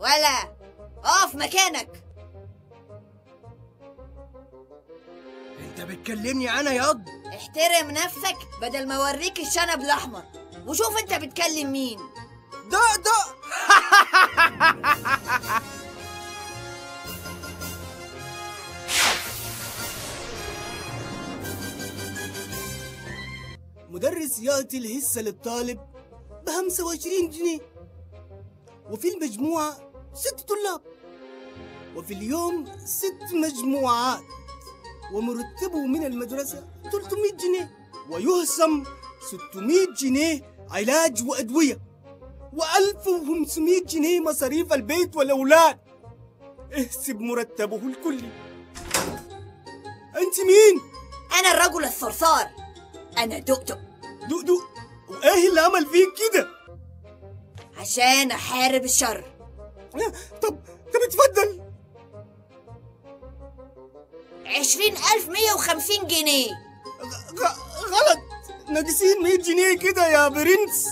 ولا اقف مكانك. انت بتكلمني انا ياض؟ احترم نفسك بدل ما اوريك الشنب الاحمر، وشوف انت بتكلم مين. ده مدرس يعطي الحصة للطالب ب25 جنيه، وفي المجموعة 6 طلاب، وفي اليوم 6 مجموعات، ومرتبه من المدرسة 300 جنيه، ويهسم 600 جنيه علاج وأدوية، و1500 جنيه مصاريف البيت والأولاد. احسب مرتبه الكلي. أنت مين؟ انا الرجل الصرصار، انا دقدق. دقدق؟ وإيه اللي عمل فيك كده؟ عشان احارب الشر. طب اتفضل. 20,150 جنيه. غلط، ناقصين 100 جنيه كده يا برنس.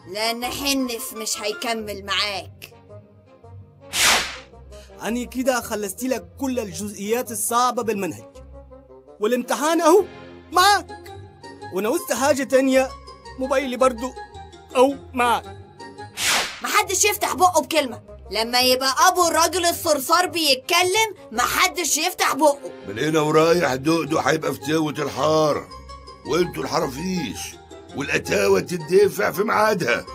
لأن حنف مش هيكمل معاك. أنا كده خلصت لك كل الجزئيات الصعبة بالمنهج، والامتحان أهو معاك، ونوزت حاجة تانية موبايلي برضو أو معاك. محدش يفتح بقه بكلمة. لما يبقى أبو الراجل الصرصار بيتكلم محدش يفتح بقه. من هنا ورايح دقدق هيبقى في تاوة الحارة، وانتوا الحرافيش والقتاوة تدفع في ميعادها،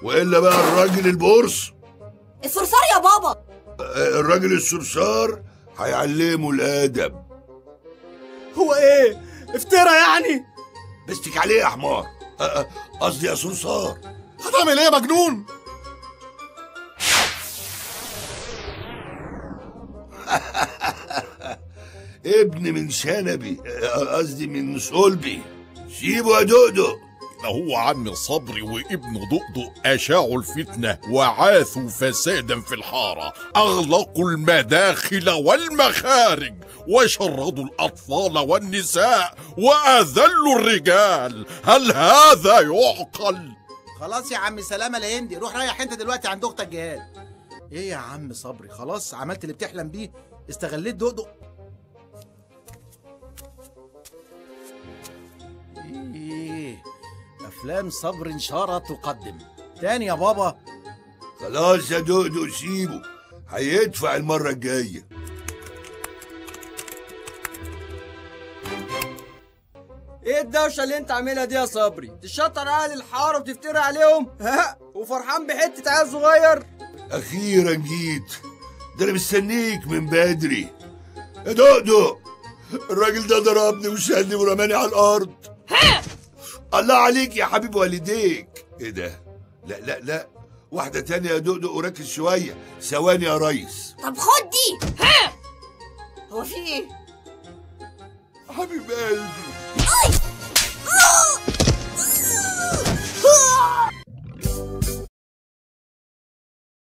والا بقى الراجل البورس الصرصار يا بابا. الراجل الصرصار هيعلمه الادب. هو ايه؟ افترى يعني؟ بستك عليه يا حمار، قصدي يا صرصار. هتعمل ايه يا مجنون؟ ابن من شنبي، قصدي من صلبي. سيبه يا دقدق. هو عم صبري وابن دقدق أشاعوا الفتنة وعاثوا فسادا في الحارة، أغلقوا المداخل والمخارج، وشردوا الأطفال والنساء، وأذلوا الرجال. هل هذا يعقل؟ خلاص يا عم سلامة الهندي، روح ريح انت دلوقتي عند اختك جهاد. ايه يا عم صبري، خلاص عملت اللي بتحلم بيه، استغليت دقدق. ايه افلام صبري نشارة تقدم تاني يا بابا. خلاص يا دقدق سيبه، هيدفع المرة الجاية. ايه الدوشه اللي انت عاملها دي يا صبري؟ تشطر اهل الحاره وتفتري عليهم؟ ها؟ وفرحان بحته عيل صغير؟ اخيرا جيت، ده انا مستنيك من بدري. يا دقدق، الراجل ده ضربني وشالني ورماني على الارض. الله عليك يا حبيب والديك. ايه ده؟ لا لا لا، واحدة تانية يا دقدق وركز شوية. ثواني يا ريس. طب خد دي. ها؟ هو في ايه؟ حبيب قلبي. اي